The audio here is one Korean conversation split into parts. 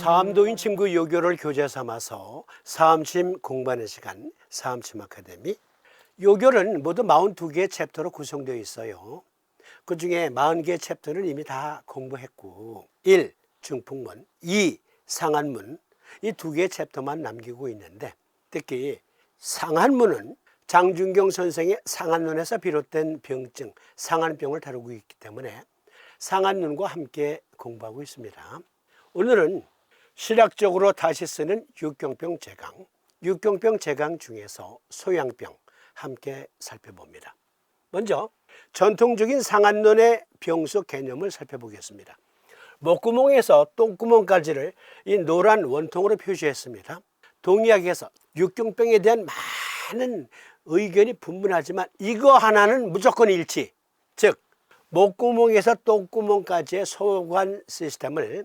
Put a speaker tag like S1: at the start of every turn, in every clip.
S1: 사암도인 친구 요교를 교재 삼아서 사암침 공부하는 시간, 사암침 아카데미. 요교는 모두 42개의 챕터로 구성되어 있어요. 그 중에 40개의 챕터는 이미 다 공부했고 1. 중풍문, 2. 상한문, 이 2개의 챕터만 남기고 있는데, 특히 상한문은 장준경 선생의 상한눈에서 비롯된 병증, 상한병을 다루고 있기 때문에 상한눈과 함께 공부하고 있습니다. 오늘은 실학적으로 다시 쓰는 육경병 제강, 육경병 제강 중에서 소양병 함께 살펴봅니다. 먼저 전통적인 상한눈의 병수 개념을 살펴보겠습니다. 목구멍에서 똥구멍까지를 이 노란 원통으로 표시했습니다. 동의학에서 육경병에 대한 많은 의견이 분분하지만 이거 하나는 무조건 일치. 즉 목구멍에서 똥구멍까지의 소관 시스템을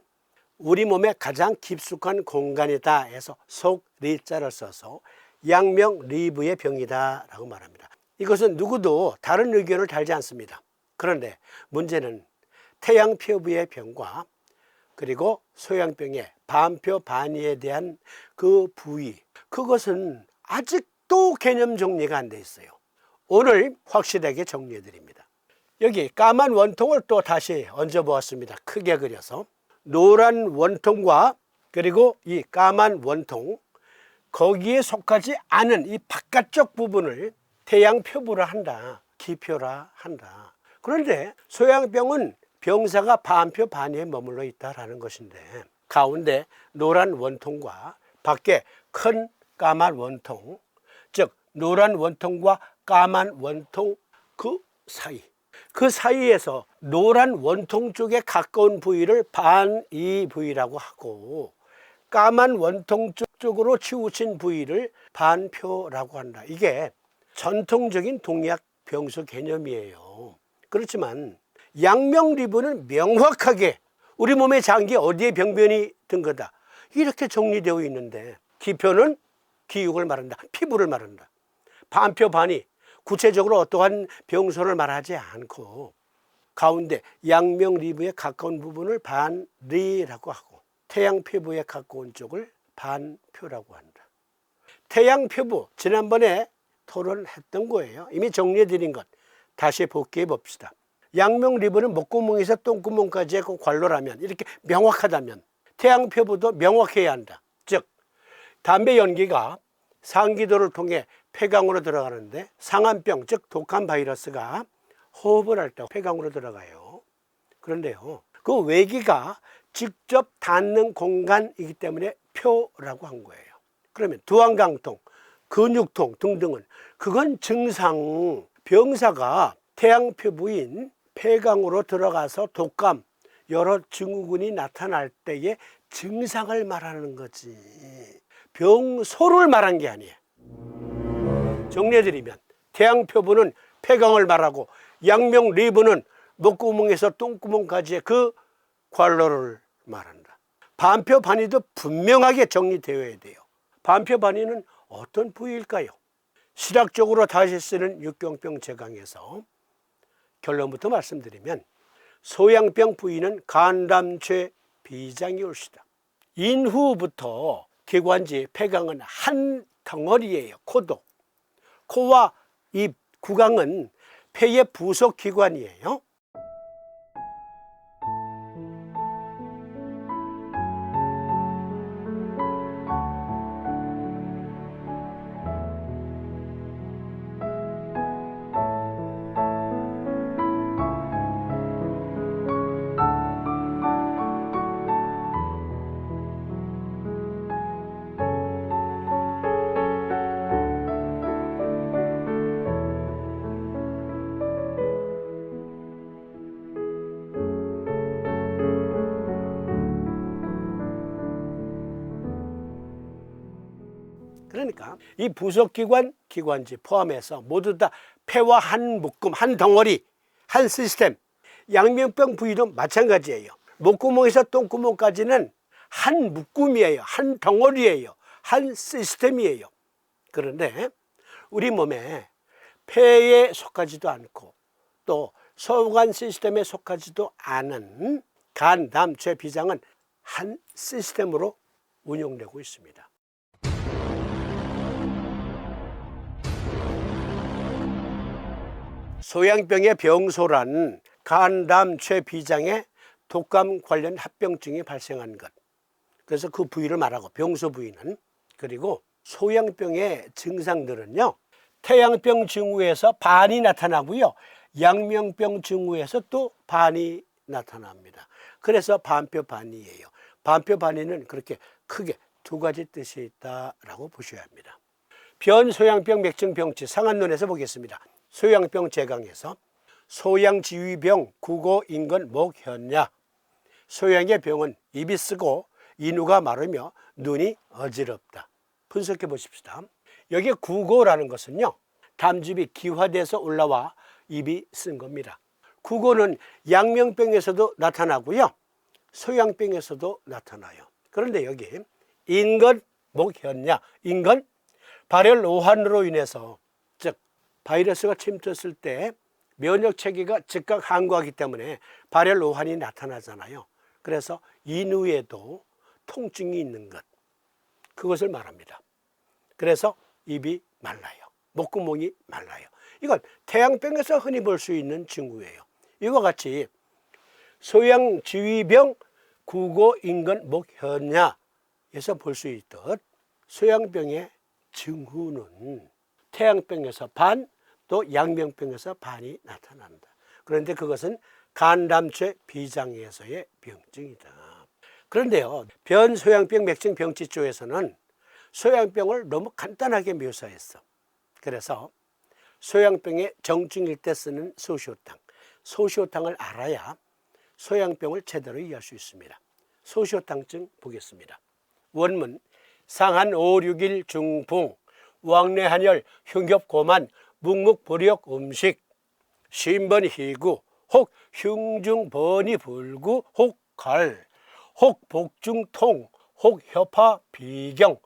S1: 우리 몸의 가장 깊숙한 공간이다 해서 속 리자를 써서 양명 리브의 병이다 라고 말합니다. 이것은 누구도 다른 의견을 달지 않습니다. 그런데 문제는 태양표부의 병과 그리고 소양병의 반표 반이에 대한 그 부위, 그것은 아직도 개념 정리가 안 돼 있어요. 오늘 확실하게 정리해 드립니다. 여기 까만 원통을 또 다시 얹어 보았습니다. 크게 그려서 노란 원통과 그리고 이 까만 원통, 거기에 속하지 않은 이 바깥쪽 부분을 태양표부라 한다, 기표라 한다. 그런데 소양병은 병사가 반표 반위에 머물러 있다라는 것인데, 가운데 노란 원통과 밖에 큰 까만 원통, 즉 노란 원통과 까만 원통 그 사이에서 노란 원통 쪽에 가까운 부위를 반이 부위라고 하고, 까만 원통 쪽으로 치우친 부위를 반표라고 한다. 이게 전통적인 동의학 병수 개념이에요. 그렇지만 양명 리브는 명확하게 우리 몸의 장기 어디에 병변이 든 거다 이렇게 정리되어 있는데, 기표는 기육을 말한다, 피부를 말한다. 반표 반이 구체적으로 어떠한 병소를 말하지 않고 가운데 양명 리브에 가까운 부분을 반리라고 하고 태양표부에 가까운 쪽을 반표라고 한다. 태양표부 지난번에 토론했던 거예요. 이미 정리해 드린 것 다시 복귀해 봅시다. 양명 리브는 목구멍에서 똥구멍까지의 그 관로라면, 이렇게 명확하다면 태양표부도 명확해야 한다. 즉 담배 연기가 상기도를 통해 폐강으로 들어가는데 상한병, 즉 독한 바이러스가 호흡을 할 때 폐강으로 들어가요. 그런데요, 그 외기가 직접 닿는 공간이기 때문에 표라고 한 거예요. 그러면 두한강통, 근육통 등등은 그건 증상, 병사가 태양표부인 폐강으로 들어가서 독감, 여러 증후군이 나타날 때의 증상을 말하는 거지, 병소를 말한 게 아니에요. 정리해드리면 태양표부는 폐강을 말하고 양명 리브는 목구멍에서 똥구멍까지의 그 관로를 말한다. 반표 반위도 분명하게 정리되어야 돼요. 반표 반위는 어떤 부위일까요? 실학적으로 다시 쓰는 육경병 제강에서 결론부터 말씀드리면 소양병 부위는 간담최 비장이 올시다. 인후부터 기관지 폐강은 한 덩어리예요. 코도. 코와 입, 구강은 폐의 부속 기관이에요. 그러니까 이 부속기관, 기관지 포함해서 모두 다 폐와 한 묶음, 한 덩어리, 한 시스템. 양명병 부위도 마찬가지예요. 목구멍에서 똥구멍까지는 한 묶음이에요. 한 덩어리예요. 한 시스템이에요. 그런데 우리 몸에 폐에 속하지도 않고 또 소관 시스템에 속하지도 않은 간, 담, 쇠, 비장은 한 시스템으로 운영되고 있습니다. 소양병의 병소란 간, 담, 췌, 비장에 독감 관련 합병증이 발생한 것. 그래서 그 부위를 말하고 병소 부위는. 그리고 소양병의 증상들은요, 태양병 징후에서 반이 나타나고요, 양명병 징후에서 또 반이 나타납니다. 그래서 반표반이에요. 반표반이는 그렇게 크게 두 가지 뜻이 있다라고 보셔야 합니다. 변소양병 맥증병치 상한론에서 보겠습니다. 소양병 제강에서 소양지위병 국어 인근 목현야. 소양의 병은 입이 쓰고 인후가 마르며 눈이 어지럽다. 분석해 보십시다. 여기 국어라는 것은요, 담즙이 기화돼서 올라와 입이 쓴 겁니다. 국어는 양명병에서도 나타나고요, 소양병에서도 나타나요. 그런데 여기 인근 목현야, 인근 발열 오한으로 인해서, 즉 바이러스가 침투했을 때 면역 체계가 즉각 항거하기 때문에 발열 오한이 나타나잖아요. 그래서 인후에도 통증이 있는 것, 그것을 말합니다. 그래서 입이 말라요. 목구멍이 말라요. 이건 태양병에서 흔히 볼 수 있는 징후예요. 이와 같이 소양지위병 국어 인근 목현야에서 볼 수 있듯 소양병의 징후는 태양병에서 반, 또 양명병에서 반이 나타난다. 그런데 그것은 간담체 비장에서의 병증이다. 그런데요, 변소양병 맥증 병치 쪽에서는 소양병을 너무 간단하게 묘사했어. 그래서 소양병의 정증일 때 쓰는 소시오탕, 소시오탕을 알아야 소양병을 제대로 이해할 수 있습니다. 소시오탕증 보겠습니다. 원문 상한 5, 6일 중풍, 왕래한열, 흉겹고만, 묵묵보력 음식, 신번희구, 혹 흉중번이 불구, 혹 갈, 혹 복중통, 혹 혀파 비경,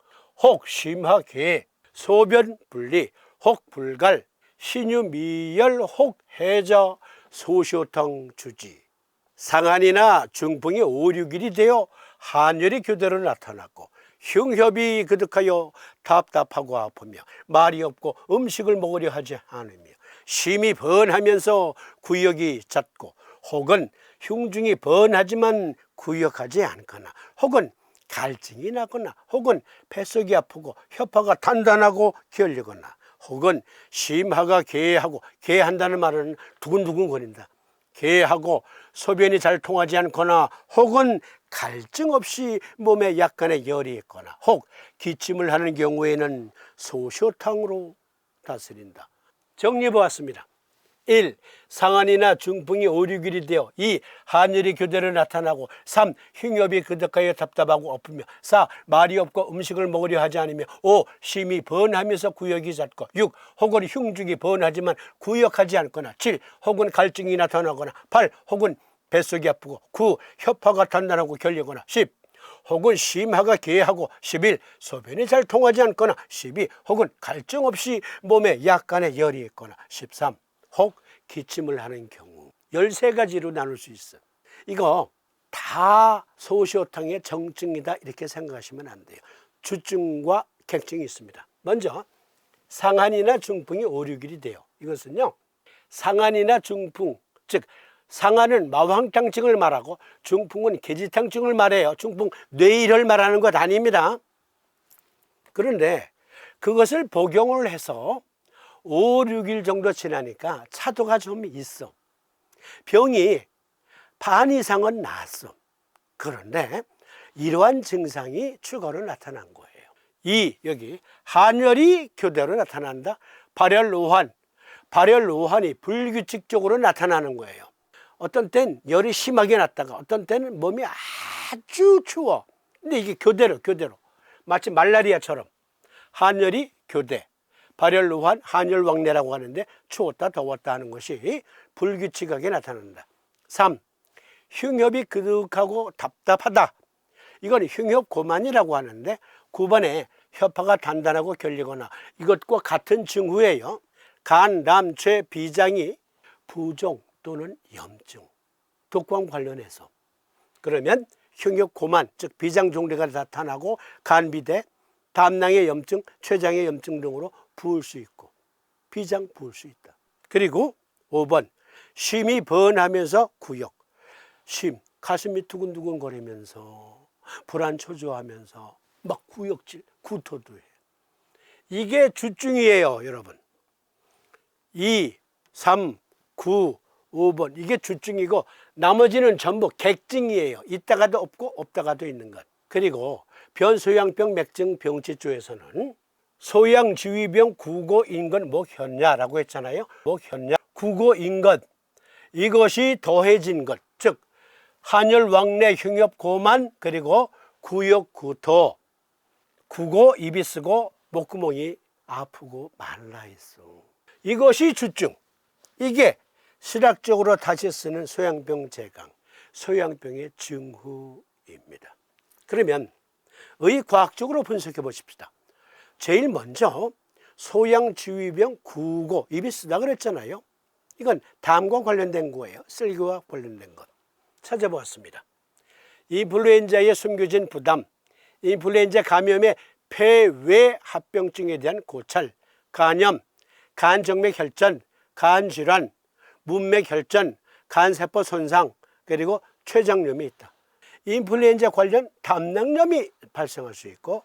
S1: 혹 심하계, 소변분리, 혹 불갈, 신유미열, 혹 해자, 소시오탕 주지. 상한이나 중풍이 5, 6일이 되어 한열이 교대로 나타났고 흉협이 그득하여 답답하고 아프며 말이 없고 음식을 먹으려 하지 않으며 심이 번하면서 구역이 잦고 혹은 흉중이 번하지만 구역하지 않거나 혹은 갈증이 나거나 혹은 뱃속이 아프고 혀파가 단단하고 결리거나 혹은 심하가 개하고, 개한다는 말은 두근두근 거린다, 개하고 소변이 잘 통하지 않거나 혹은 갈증 없이 몸에 약간의 열이 있거나 혹 기침을 하는 경우에는 소시오탕으로 다스린다. 정리해 보았습니다. 1. 상한이나 중풍이 5, 6일이 되어 2. 한열이 교대로 나타나고 3. 흉협이 그득하여 답답하고 아프며 4. 말이 없고 음식을 먹으려 하지 않으며 5. 심이 번하면서 구역이 잦고 6. 혹은 흉중이 번하지만 구역하지 않거나 7. 혹은 갈증이 나타나거나 8. 혹은 뱃속이 아프고 9. 혀파가 단단하고 결리거나 10. 혹은 심하가 개하고 11. 소변이 잘 통하지 않거나 12. 혹은 갈증 없이 몸에 약간의 열이 있거나 13. 혹 기침을 하는 경우. 13가지로 나눌 수 있어. 이거 다 소시오탕의 정증이다 이렇게 생각하시면 안 돼요. 주증과 객증이 있습니다. 먼저 상한이나 중풍이 5, 6일이 돼요. 이것은요, 상한이나 중풍, 즉 상한은 마황탕증을 말하고 중풍은 계지탕증을 말해요. 중풍 뇌일을 말하는 것 아닙니다. 그런데 그것을 복용을 해서 5, 6일 정도 지나니까 차도가 좀 있어. 병이 반 이상은 나았어. 그런데 이러한 증상이 추가로 나타난 거예요. 2. 여기 한열이 교대로 나타난다. 발열오한, 발열오한이 불규칙적으로 나타나는 거예요. 어떤 땐 열이 심하게 났다가 어떤 때는 몸이 아주 추워. 근데 이게 교대로 마치 말라리아처럼 한열이 교대, 발열오한, 한열왕래라고 하는데 추웠다 더웠다 하는 것이 불규칙하게 나타난다. 3. 흉협이 그득하고 답답하다. 이건 흉협고만이라고 하는데 9번에 혀파가 단단하고 결리거나 이것과 같은 징후예요. 간, 담, 췌, 비장이 부종 또는 염증, 독감 관련해서. 그러면 흉욕고만, 즉 비장종대가 나타나고 간비대, 담낭의 염증, 췌장의 염증 등으로 부을 수 있고 비장 부을 수 있다. 그리고 5번 심이 번하면서 구역. 심, 가슴이 두근두근 거리면서 불안 초조하면서 막 구역질, 구토도 해. 이게 주증이에요, 여러분. 2, 3, 9, 5번 이게 주증이고 나머지는 전부 객증이에요. 있다가도 없고 없다가도 있는 것. 그리고 변소양병 맥증 병치조에서는 소양지위병 구고인건 목현야라고 했잖아요. 목현야, 구고인건 이것이 더해진 것, 즉 한열 왕래 흉엽 고만 그리고 구역 구토 구고 입이 쓰고 목구멍이 아프고 말라 있어. 이것이 주증. 이게 실학적으로 다시 쓰는 소양병 재강, 소양병의 증후입니다. 그러면 의과학적으로 분석해 보십시다. 제일 먼저 소양지위병 구고 입이 쓰다 그랬잖아요. 이건 담과 관련된 거예요. 쓸개와 관련된 것. 찾아보았습니다. 인플루엔자의 숨겨진 부담, 인플루엔자 감염의 폐외 합병증에 대한 고찰, 간염, 간정맥 혈전, 간질환, 문맥 혈전, 간세포 손상, 그리고 췌장염이 있다. 인플루엔자 관련 담낭염이 발생할 수 있고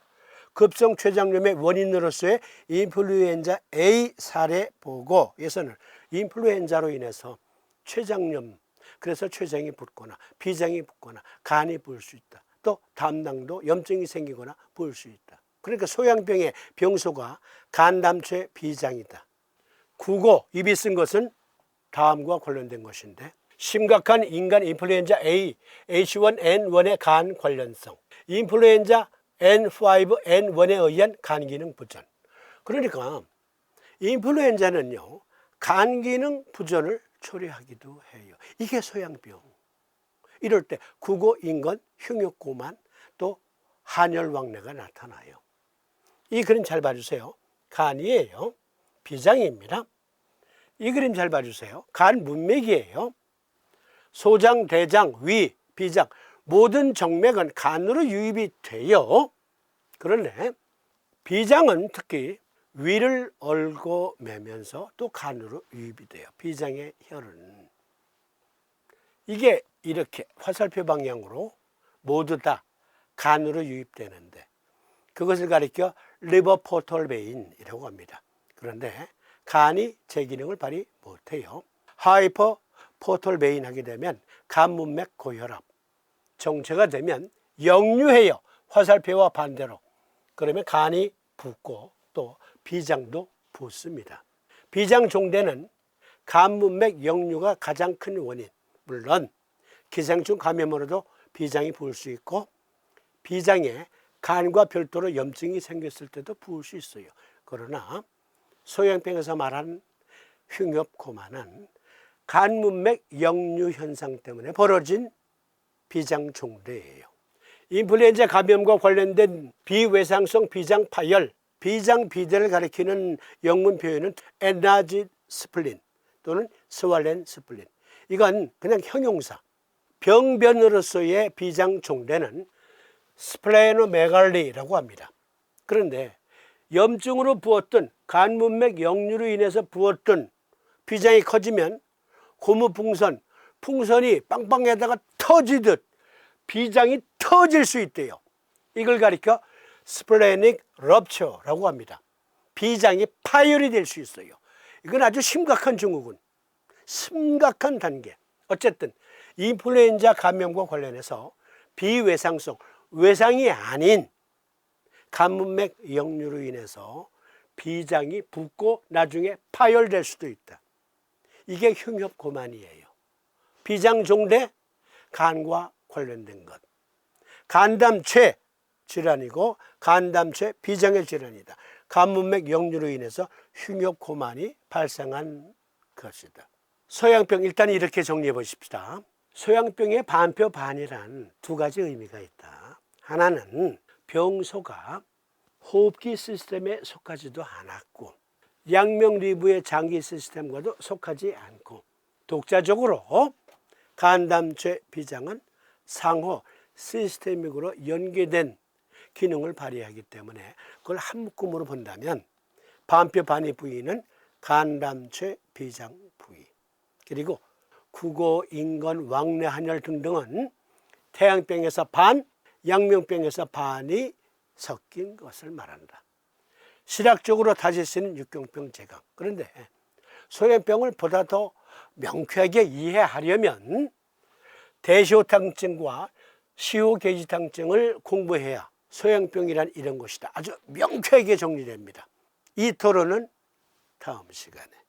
S1: 급성 췌장염의 원인으로서의 인플루엔자 A 사례 보고에서는 인플루엔자로 인해서 췌장염, 그래서 췌장이 붓거나 비장이 붓거나 간이 부을 수 있다. 또 담낭도 염증이 생기거나 부을 수 있다. 그러니까 소양병의 병소가 간담체 비장이다. 구고 입이 쓴 것은 다음과 관련된 것인데 심각한 인간 인플루엔자 A, H1N1의 간 관련성, 인플루엔자 N5N1에 의한 간기능 부전. 그러니까 인플루엔자는요 간기능 부전을 초래하기도 해요. 이게 소양병. 이럴 때 구고인건, 흉욕고만, 또 한열왕래가 나타나요. 이 그림 잘 봐주세요. 간이에요. 비장입니다. 이 그림 잘 봐주세요. 간 문맥이에요. 소장, 대장, 위, 비장 모든 정맥은 간으로 유입이 돼요. 그런데 비장은 특히 위를 얽어 매면서 또 간으로 유입이 돼요. 비장의 혈은. 이게 이렇게 화살표 방향으로 모두 다 간으로 유입되는데 그것을 가리켜 리버 포털 베인이라고 합니다. 그런데 간이 제 기능을 발휘 못해요. 하이퍼 포털 베인 하게 되면 간문맥 고혈압, 정체가 되면 역류해요. 화살표와 반대로. 그러면 간이 붓고 또 비장도 붓습니다. 비장 종대는 간문맥 역류가 가장 큰 원인. 물론 기생충 감염으로도 비장이 부을 수 있고 비장에 간과 별도로 염증이 생겼을 때도 부을 수 있어요. 그러나 소양병에서 말하는 흉엽고만은 간문맥 역류 현상 때문에 벌어진 비장 종대예요. 인플루엔자 감염과 관련된 비외상성 비장 파열, 비장 비대를 가리키는 영문 표현은 엔라지 스플린 또는 스왈렌 스플린. 이건 그냥 형용사. 병변으로서의 비장 종대는 스플레노메갈리라고 합니다. 그런데 염증으로 부었던 간문맥 역류로 인해서 부었던 비장이 커지면 고무풍선, 풍선이 빵빵에다가 터지듯 비장이 터질 수 있대요. 이걸 가리켜 스플레닉 럽처라고 합니다. 비장이 파열이 될 수 있어요. 이건 아주 심각한 증후군, 심각한 단계. 어쨌든 인플루엔자 감염과 관련해서 비외상성, 외상이 아닌 간문맥 역류로 인해서 비장이 붓고 나중에 파열될 수도 있다. 이게 흉엽고만이에요. 비장종대, 간과 관련된 것. 간담체 질환이고 간담체 비장의 질환이다. 간문맥 역류로 인해서 흉엽고만이 발생한 것이다. 소양병 일단 이렇게 정리해 보십시다. 소양병의 반표반이란 두 가지 의미가 있다. 하나는 병소가 호흡기 시스템에 속하지도 않았고 양명리부의 장기 시스템과도 속하지 않고 독자적으로 간담체 비장은 상호 시스테믹으로 연계된 기능을 발휘하기 때문에 그걸 한 묶음으로 본다면 반표 반입 부위는 간담체 비장 부위, 그리고 국어, 인건, 왕래, 한열 등등은 태양병에서 반, 양명병에서 반이 섞인 것을 말한다. 실학적으로 다시 쓰는 육경병 제강. 그런데 소염병을 보다 더 명쾌하게 이해하려면 대시호탕증과 시호계지탕증을 공부해야 소염병이란 이런 것이다 아주 명쾌하게 정리됩니다. 이 토론은 다음 시간에.